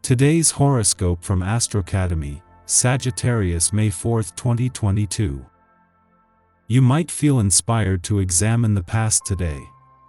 Today's horoscope from Astrocademy, Sagittarius May 4, 2022. You might feel inspired to examine the past today.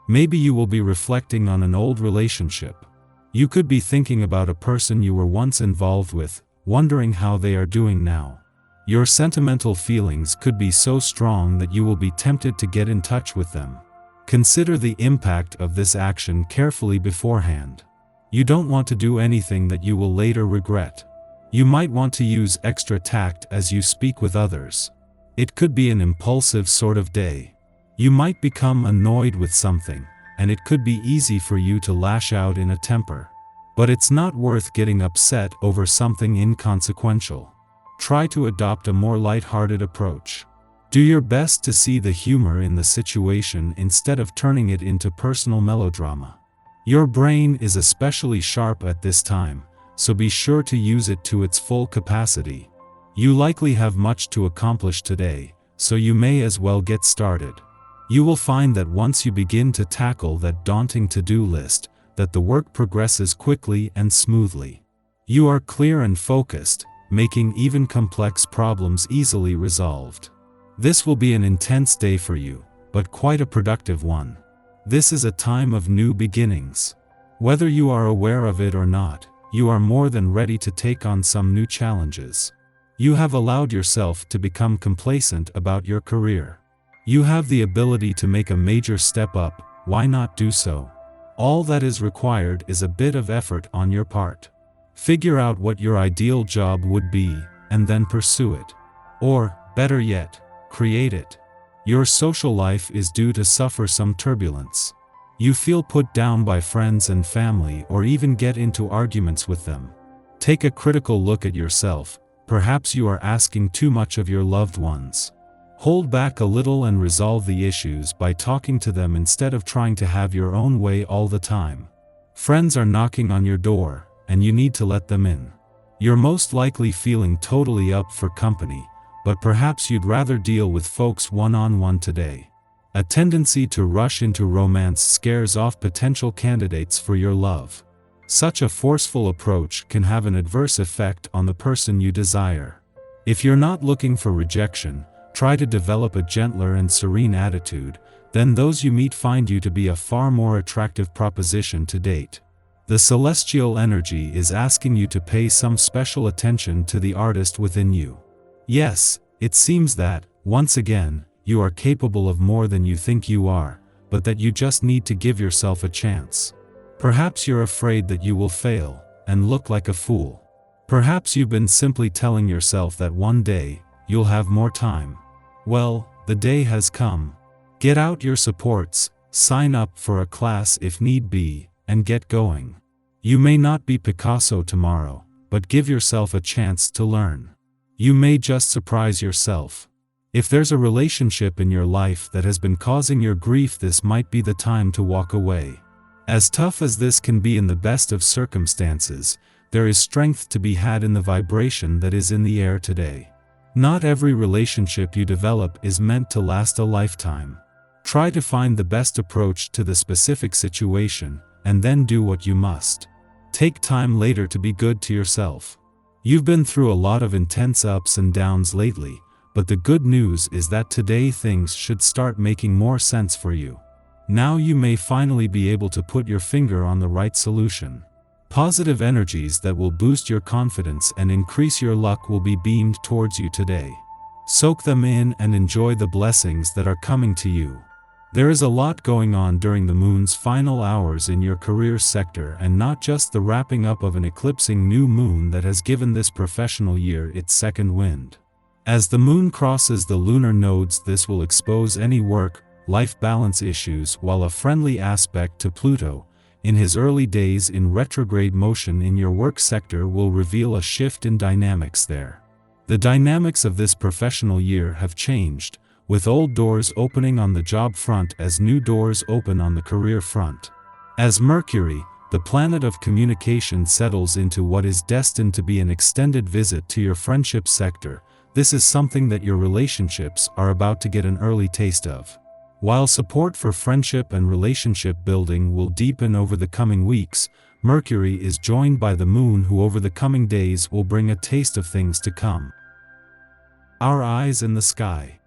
Maybe you will be reflecting on an old relationship. You could be thinking about a person you were once involved with, wondering how they are doing now. Your sentimental feelings could be so strong that you will be tempted to get in touch with them. Consider the impact of this action carefully beforehand. You don't want to do anything that you will later regret. You might want to use extra tact as you speak with others. It could be an impulsive sort of day. You might become annoyed with something, and it could be easy for you to lash out in a temper. But it's not worth getting upset over something inconsequential. Try to adopt a more light-hearted approach. Do your best to see the humor in the situation instead of turning it into personal melodrama. Your brain is especially sharp at this time, so be sure to use it to its full capacity. You likely have much to accomplish today, so you may as well get started. You will find that once you begin to tackle that daunting to-do list, that the work progresses quickly and smoothly. You are clear and focused, making even complex problems easily resolved. This will be an intense day for you, but quite a productive one. This is a time of new beginnings. Whether you are aware of it or not, you are more than ready to take on some new challenges. You have allowed yourself to become complacent about your career. You have the ability to make a major step up, why not do so? All that is required is a bit of effort on your part. Figure out what your ideal job would be, and then pursue it. Or, better yet, create it. Your social life is due to suffer some turbulence. You feel put down by friends and family or even get into arguments with them. Take a critical look at yourself. Perhaps you are asking too much of your loved ones. Hold back a little and resolve the issues by talking to them instead of trying to have your own way all the time. Friends are knocking on your door, and you need to let them in. You're most likely feeling totally up for company, but perhaps you'd rather deal with folks one-on-one today. A tendency to rush into romance scares off potential candidates for your love. Such a forceful approach can have an adverse effect on the person you desire. If you're not looking for rejection, try to develop a gentler and serene attitude, then those you meet find you to be a far more attractive proposition to date. The celestial energy is asking you to pay some special attention to the artist within you. Yes, it seems that, once again, you are capable of more than you think you are, but that you just need to give yourself a chance. Perhaps you're afraid that you will fail, and look like a fool. Perhaps you've been simply telling yourself that one day, you'll have more time. Well, the day has come. Get out your supports, sign up for a class if need be, and get going. You may not be Picasso tomorrow, but give yourself a chance to learn. You may just surprise yourself. If there's a relationship in your life that has been causing your grief, this might be the time to walk away. As tough as this can be in the best of circumstances, there is strength to be had in the vibration that is in the air today. Not every relationship you develop is meant to last a lifetime. Try to find the best approach to the specific situation, and then do what you must. Take time later to be good to yourself. You've been through a lot of intense ups and downs lately, but the good news is that today things should start making more sense for you. Now you may finally be able to put your finger on the right solution. Positive energies that will boost your confidence and increase your luck will be beamed towards you today. Soak them in and enjoy the blessings that are coming to you. There is a lot going on during the moon's final hours in your career sector, and not just the wrapping up of an eclipsing new moon that has given this professional year its second wind. As the moon crosses the lunar nodes, this will expose any work-life balance issues, while a friendly aspect to Pluto, in his early days in retrograde motion in your work sector, will reveal a shift in dynamics there. The dynamics of this professional year have changed, with old doors opening on the job front as new doors open on the career front. As Mercury, the planet of communication, settles into what is destined to be an extended visit to your friendship sector, this is something that your relationships are about to get an early taste of. While support for friendship and relationship building will deepen over the coming weeks, Mercury is joined by the moon, who over the coming days will bring a taste of things to come. Our eyes in the sky.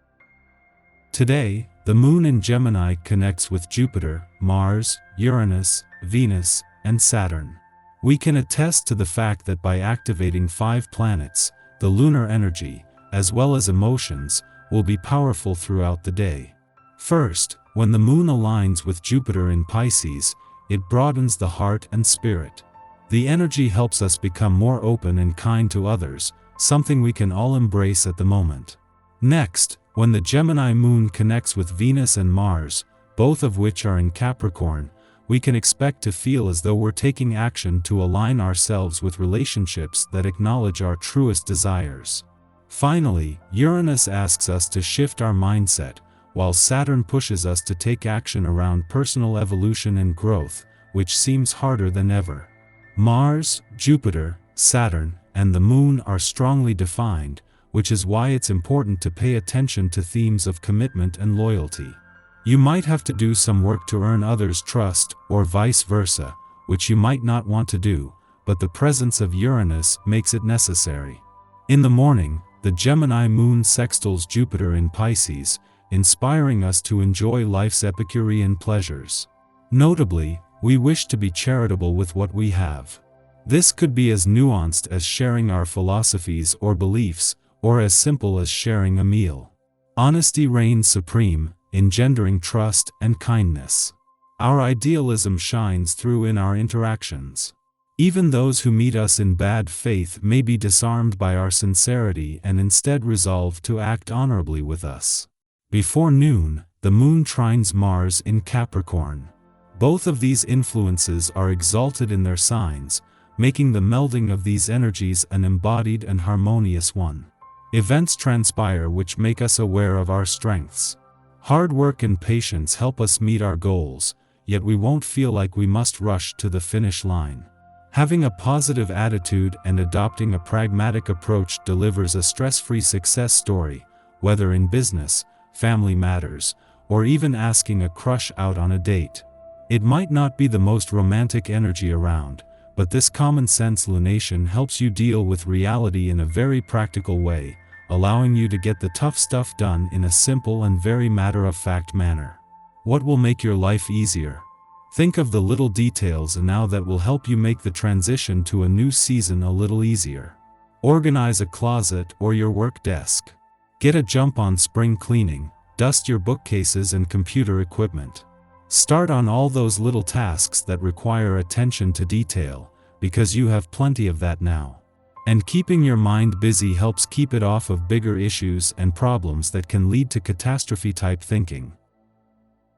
Today, the moon in Gemini connects with Jupiter, Mars, Uranus, Venus, and Saturn. We can attest to the fact that by activating 5 planets, the lunar energy, as well as emotions, will be powerful throughout the day. First, when the moon aligns with Jupiter in Pisces, it broadens the heart and spirit. The energy helps us become more open and kind to others, something we can all embrace at the moment. Next, when the Gemini moon connects with Venus and Mars, both of which are in Capricorn, we can expect to feel as though we're taking action to align ourselves with relationships that acknowledge our truest desires. Finally, Uranus asks us to shift our mindset, while Saturn pushes us to take action around personal evolution and growth, which seems harder than ever. Mars, Jupiter, Saturn, and the moon are strongly defined, which is why it's important to pay attention to themes of commitment and loyalty. You might have to do some work to earn others' trust, or vice versa, which you might not want to do, but the presence of Uranus makes it necessary. In the morning, the Gemini moon sextiles Jupiter in Pisces, inspiring us to enjoy life's Epicurean pleasures. Notably, we wish to be charitable with what we have. This could be as nuanced as sharing our philosophies or beliefs, or as simple as sharing a meal. Honesty reigns supreme, engendering trust and kindness. Our idealism shines through in our interactions. Even those who meet us in bad faith may be disarmed by our sincerity and instead resolve to act honorably with us. Before noon, the moon trines Mars in Capricorn. Both of these influences are exalted in their signs, making the melding of these energies an embodied and harmonious one. Events transpire which make us aware of our strengths. Hard work and patience help us meet our goals, yet we won't feel like we must rush to the finish line. Having a positive attitude and adopting a pragmatic approach delivers a stress-free success story, whether in business, family matters, or even asking a crush out on a date. It might not be the most romantic energy around, but this common-sense lunation helps you deal with reality in a very practical way, allowing you to get the tough stuff done in a simple and very matter-of-fact manner. What will make your life easier? Think of the little details now that will help you make the transition to a new season a little easier. Organize a closet or your work desk. Get a jump on spring cleaning, dust your bookcases and computer equipment. Start on all those little tasks that require attention to detail, because you have plenty of that now. And keeping your mind busy helps keep it off of bigger issues and problems that can lead to catastrophe-type thinking.